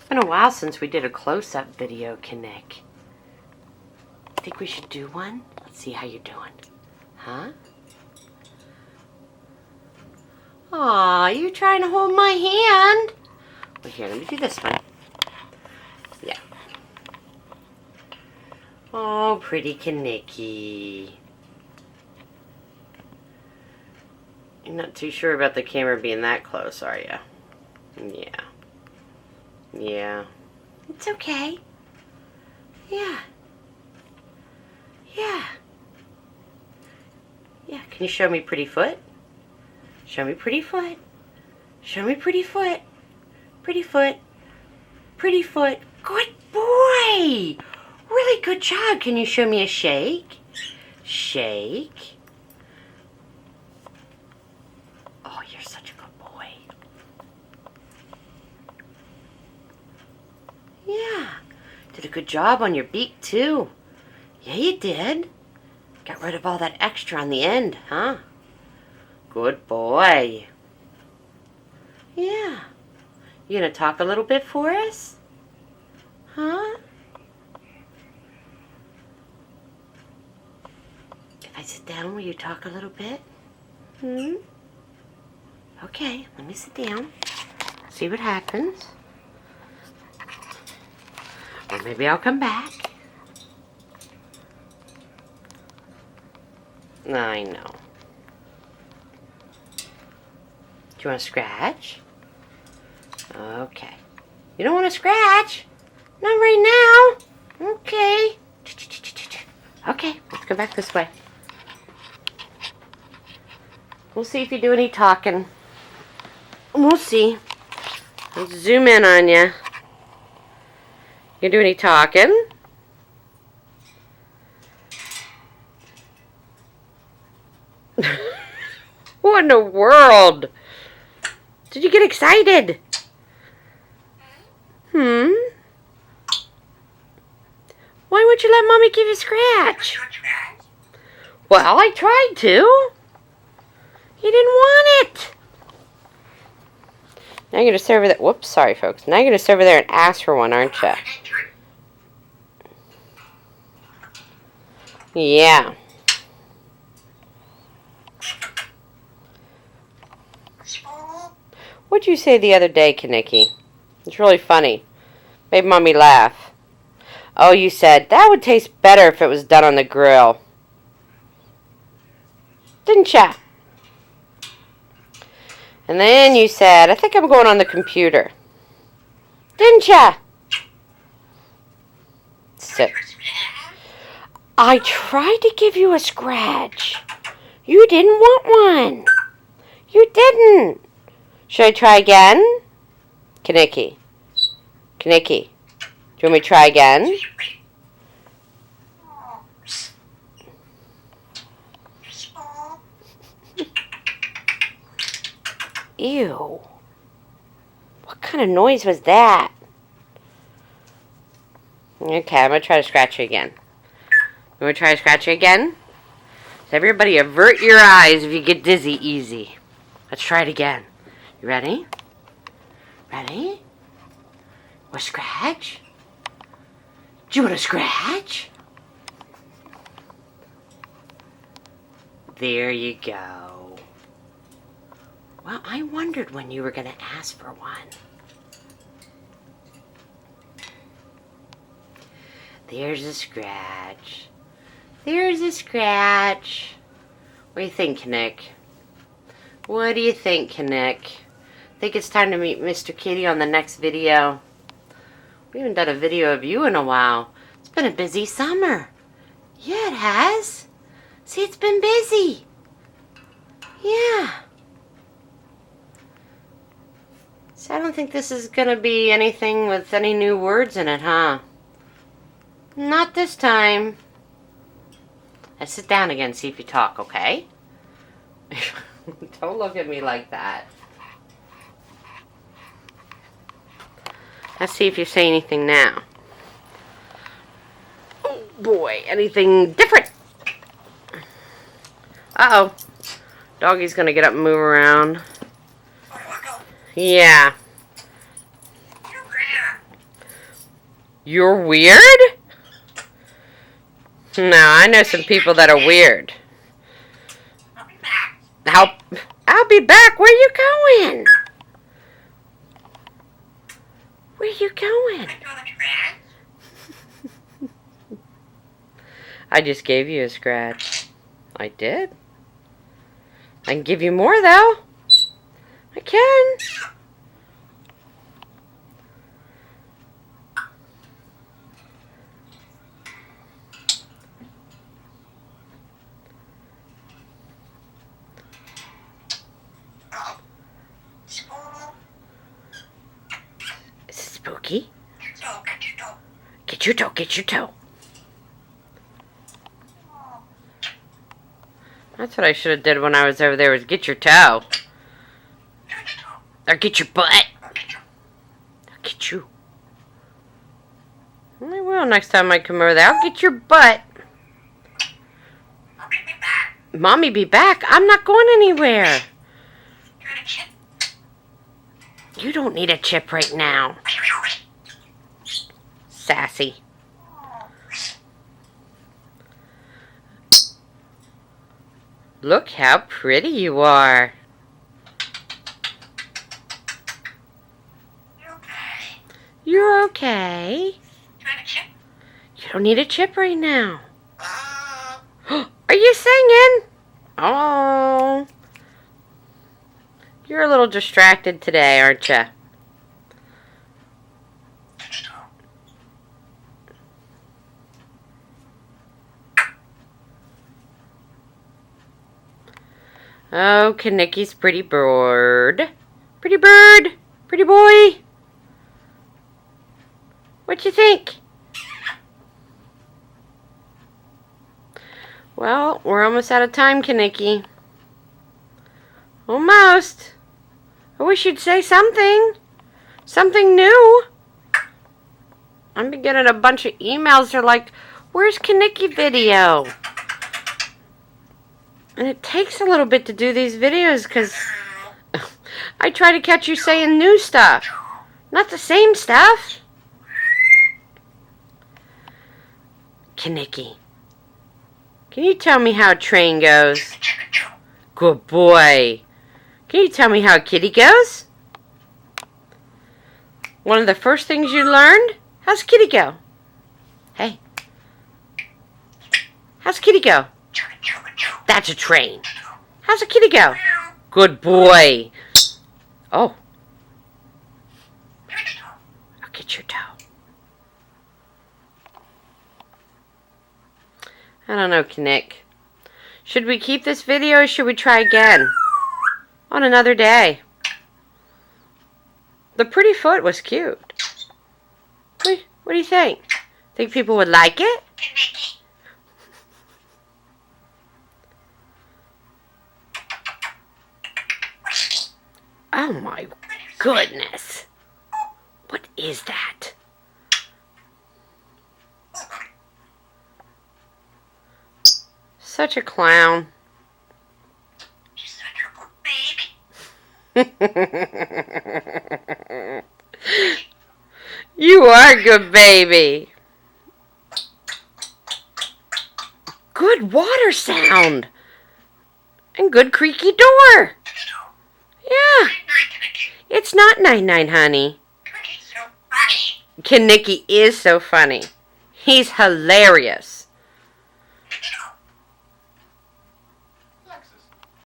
Been a while since we did a close-up video, Kinnick. Think we should do one? Let's see how you're doing. Huh? Aw, you trying to hold my hand? Well, here, let me do this one. Yeah. Oh, pretty Kinnicky. You're not too sure about the camera being that close, are you? Yeah. Yeah. It's okay. Yeah. Yeah. Yeah. Can you show me pretty foot? Show me pretty foot. Show me pretty foot. Pretty foot. Pretty foot. Good boy. Really good job. Can you show me a shake? Shake. Oh, you're such a good boy. Yeah. Did a good job on your beak, too. Yeah, you did. Got rid of all that extra on the end, huh? Good boy. Yeah. You gonna talk a little bit for us? Huh? If I sit down, will you talk a little bit? Hmm? Okay, let me sit down. See what happens. Or maybe I'll come back. I know. Do you want to scratch? Okay. You don't want to scratch? Not right now. Okay. Okay, let's go back this way. We'll see if you do any talking. We'll see. Let's zoom in on you. You do any talking? What in the world? Did you get excited? Hmm? Why won't you let Mommy give you a scratch? Well, I tried to. You didn't want it. Now you're going to sit over there. Whoops, sorry, folks. Now you're going to sit over there and ask for one, aren't you? Yeah. What'd you say the other day, Kinnicky? It's really funny. Made Mommy laugh. Oh, you said, that would taste better if it was done on the grill. Didn't ya? And then you said, I think I'm going on the computer. Didn't ya? Sit. I tried to give you a scratch. You didn't want one. You didn't. Should I try again? Kinnicky. Kinnicky. Do you want me to try again? Ew. What kind of noise was that? Okay, I'm going to try to scratch you again. You want to try to scratch you again? So everybody avert your eyes if you get dizzy easy. Let's try it again. You ready? Ready? Want to scratch? Do you want to scratch? There you go. Well, I wondered when you were going to ask for one. There's a scratch. There's a scratch. What do you think, Kinnick? What do you think, Kinnick? Think it's time to meet Mr. Kitty on the next video. We haven't done a video of you in a while. It's been a busy summer. Yeah, it has. See, it's been busy. Yeah. So I don't think this is going to be anything with any new words in it, huh? Not this time. Let's sit down again and see if you talk, okay? Don't look at me like that. Let's see if you say anything now. Oh boy, anything different? Uh-oh. Doggy's gonna get up and move around. Yeah. You're weird? No, I know some people that are weird. I'll be back. Where you going? Where you going? I just gave you a scratch. I did. I can give you more, though. I can. Is it spooky? Get your toe, get your toe. That's what I should have did when I was over there, was get your toe. Or get your butt. I'll get you. I will next time I come over there. I'll get your butt. Mommy be back? I'm not going anywhere. You don't need a chip right now. Sassy. Look how pretty you are. You're okay. You don't need a chip right now. Are you singing? Oh. You're a little distracted today, aren't you? Oh, Kanicki's pretty bird. Pretty bird. Pretty boy. What you think? Well, we're almost out of time, Kanicki. Almost. I wish you'd say something. Something new. I'm getting a bunch of emails. They're like, where's Kanicki video? And it takes a little bit to do these videos because I try to catch you saying new stuff. Not the same stuff. Kanicki, can you tell me how a train goes? Good boy. Can you tell me how a kitty goes? One of the first things you learned? How's kitty go? Hey. How's kitty go? That's a train. How's a kitty go? Good boy. Oh. I'll get your toe. I don't know, Knick. Should we keep this video or should we try again? On another day. The pretty foot was cute. What do you think? Think people would like it? Oh my goodness. What is that? Such a clown. You are a good baby. Good water sound. And good creaky door. Yeah. It's not 99, honey. Kanicki is so funny. He's hilarious.